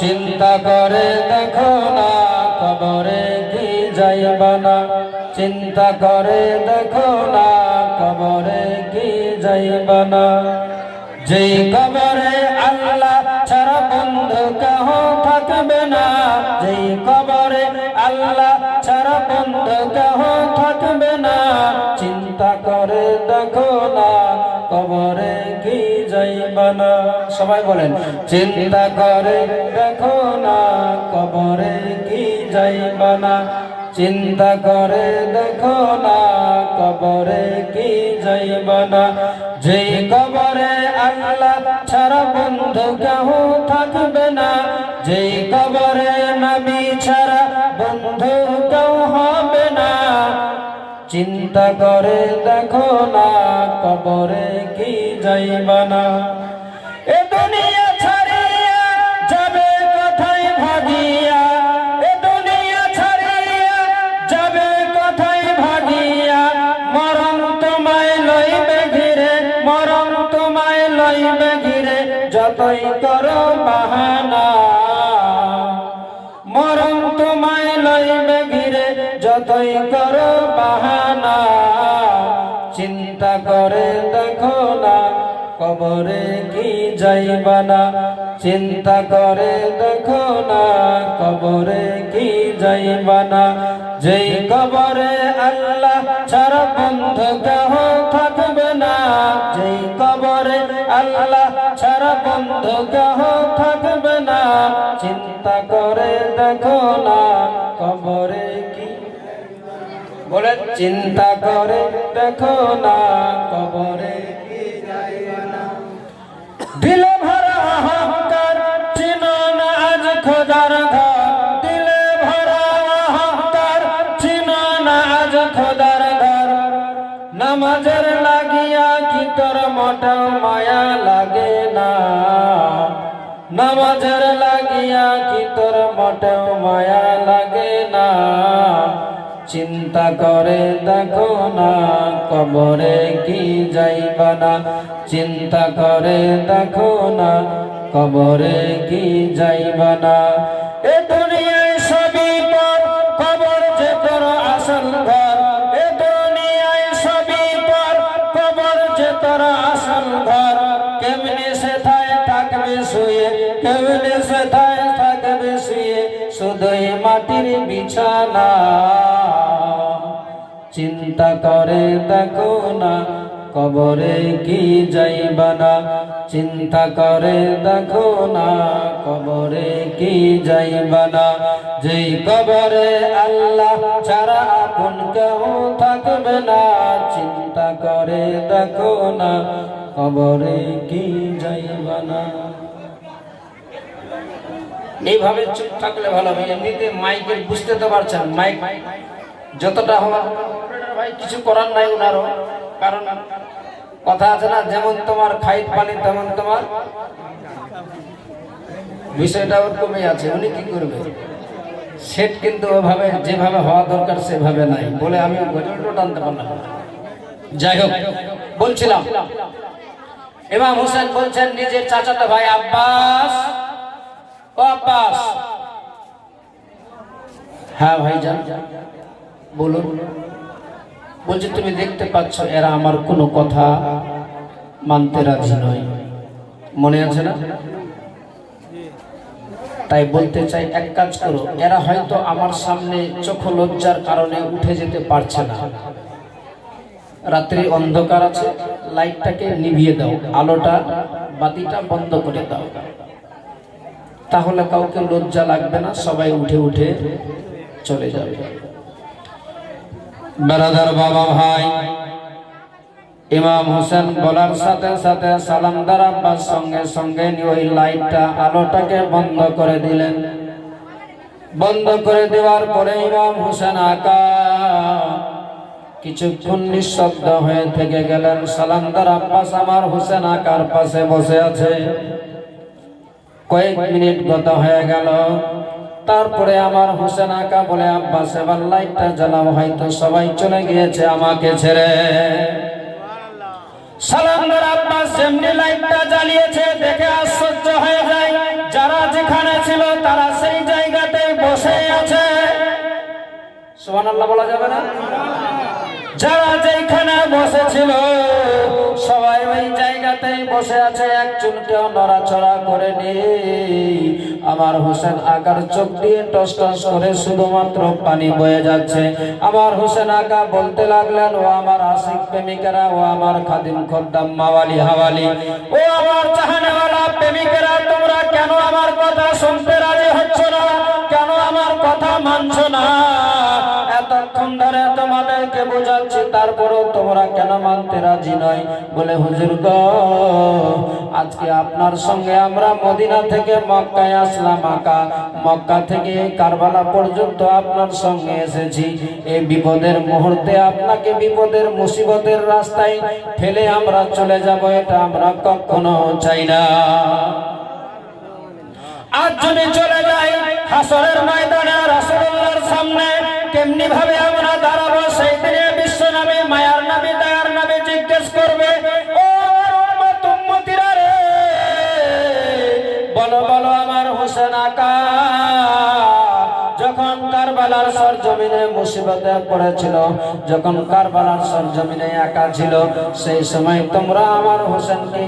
চিন্তা করে দেখো না কবরে কি যাইবা না, চিন্তা করে দেখো না কবরে কি যাইবা না। যেই কবরে আল্লাহ ছাড়া বন্ধু কেহ থাকবে না, যেই কবরে আল্লাহ ছাড়া বন্ধু কেহ থাকবে না। চিন্তা করে দেখো না কবরে কি যাইবা না। সবাই বলেন, চিন্তা করে দেখো না কবরে কি যাইবা না, চিন্তা করে দেখো না কবরে কি যাইবা না। যেই কবরে আল্লাহ ছাড়া বন্ধু কেহ থাকবে না, যেই কবরে নবী ছাড়া বন্ধু কেউ হবে না। চিন্তা করে দেখো না কবরে কি যাইবা না। এ দুনিয়া ছাড়িয়া যাবে কোথায় ভাগিয়া, এ দুনিয়া ছাড়িয়া যাবে কোথায় ভাগিয়া। মরণ তোমায় লইবে ঘিরে, মরণ তোমায় লইবে ঘিরে, যতই করো বাহানা। মরণ তোমায় লইবে ঘিরে, যতই করো বাহানা। চিন্তা করে দেখো না কবরে কি যাইবা না, চিন্তা করে দেখো না কবরে কি যাইবা না। যেই কবরে আল্লাহ ছাড়া বন্ধু কেহ থাকবে না, যেই কবরে আল্লাহ ছাড়া বন্ধু কেহ থাকবে না। চিন্তা করে দেখো না কবরে কি, বলে চিন্তা করে দেখো না কবরে কি যাইবা না। দিলে ভরা অহংকার চিনো না আজ খোদার ঘর, দিলে ভরা অহংকার চিনো না আজ খোদার ঘর। নামাজের লাগিয়া কি তোর মোটেও মায়া লাগে না, নামাজের লাগিয়া কি তোর মোটেও মায়া লাগে না। চিন্তা করে দেখো না কবরে কি যাইবা না, চিন্তা করে দেখো না কবরে কি যাইবা না। এ দুনিয়ায় সবই পর, কবর যে তোর আসল ঘর। এ দুনিয়ায় সবই পর, কবর যে তোর আসল ঘর। কেমনে সেথায় থাকবে শুয়ে, কেমনে সেথায় থাকবে শুয়ে, শুধুই মাটির বিছানা। চিন্তা করে দেখো না কবরে কি যাইবা না, চিন্তা করে দেখো না কবরে কি যাইবা না। যেই কবরে আল্লাহ ছাড়া আপন কেউ থাকবে না। চিন্তা করে দেখো না কবরে কি যাইবা না। এইভাবে চুপ থাকলে ভালো হবে। এমনিতে মাইকের বুঝতে তো পারছেন, মাইক যতটা হওয়ার ভাই কিছু করার নাই ওনারও, কারণ কথা আছে না, যেমন তোমার খাইত পানি তেমন তোমার। বিষয়টা ওরকমই আছে, উনি কি করবে সেট কিন্তু ওভাবে যেভাবে হওয়া দরকার সেভাবে নাই বলে আমি গজলটা টানতে পারলাম। যাই হোক, বলছিলাম ইমাম হোসেন বলছেন নিজের চাচাতো ভাই আব্বাস, ও আব্বাস। হ্যাঁ ভাই যান বলুন। বলছে তুমি দেখতে পাচ্ছ এরা আমার কোনো কথা মানতে রাজি নয়, মনে আছে না? তাই বলতে চাই এক কাজ করো, এরা হয়তো আমার সামনে চোখ লজ্জার কারণে উঠে যেতে পারছে না। রাত্রি অন্ধকার আছে, লাইটটাকে নিভিয়ে দাও, আলোটা বাতিটা বন্ধ করে দাও, তাহলে কাউকে লজ্জা লাগবে না, সবাই উঠে উঠে চলে যাবে। বেরাদার বাবা ভাই, ইমাম হোসেন বলার সাথে সাথে সালামদার আব্বাস সঙ্গে সঙ্গে ওই লাইটটা আলোটাকে বন্ধ করে দিলেন। বন্ধ করে দেওয়ার পরে ইমাম হোসেন আকা কিছুক্ষণ নিঃশব্দ হয়ে থেকে গেলেন। সালামদার আব্বাস আমার হোসেন আকার পাশে বসে আছে। কয়েক মিনিট গত হয়ে গেল, তারপরে আমার হোসেন আকা বলে আব্বাস এবার লাইটটা জ্বালাও, হয়তো সবাই চলে গিয়েছে আমাকে ছেড়ে। সালামদার আব্বাস যেমনি লাইটটা জ্বালিয়েছে দেখে আশ্চর্য হয়ে যায়। সুবহানাল্লাহ বলা যাবে না? যারা যেখানে বসেছিল সবাই ওই জায়গাতেই বসে আছে, এক চুলকেও নড়াচড়া করেনি। আমার হোসেন আকার চোখ দিয়ে টস টস করে শুধুমাত্র পানি বয়ে যাচ্ছে। আমার হোসেন আকা বলতে লাগলেন, ও আমার আশিক প্রেমিকেরা, ও আমার খাদিম খদ্দাম মাওয়ালি হাওয়ালি, ও আমার চাহনেওয়ালা প্রেমিকেরা, তোমরা কেন আমার কথা শুনতে রাজি হচ্ছ না? কেন আমার কথা মানছো না? এতক্ষণ ধরে তোমাদেরকে বোঝাচ্ছি, তারপরেও তোমরা কেন মানতে রাজি নয়? বলে, হুজুর গো, আজকে আপনার সঙ্গে আমরা মদিনা থেকে মক্কায় আসলাম আকা, মক্কা থেকে কারবালা পর্যন্ত আপনার সঙ্গে এসেছি। এই বিপদের মুহূর্তে আপনাকে বিপদের মুসিবতের রাস্তায় ফেলে আমরা চলে যাব, এটা আমরা কখনো চাই না। আজ যদি চলে যাই হাসরের ময়দানে রাসূলুল্লাহর সামনে, কেমনি ভাবে আমরা দাঁড়াবো? সেই দিনে বিশ্ব নবী, মায়ার নবী, দয়ার নবী জিজ্ঞেস করবে, ও উম্মত উম্মতিরা রে, বলো বলো আমার হোসেন আকা যখন কারবালার সরজমিনে মুসিবতে পড়েছিল, যখন কারবালার সরজমিনে একা ছিল, সেই সময় তোমরা আমার হোসেনকে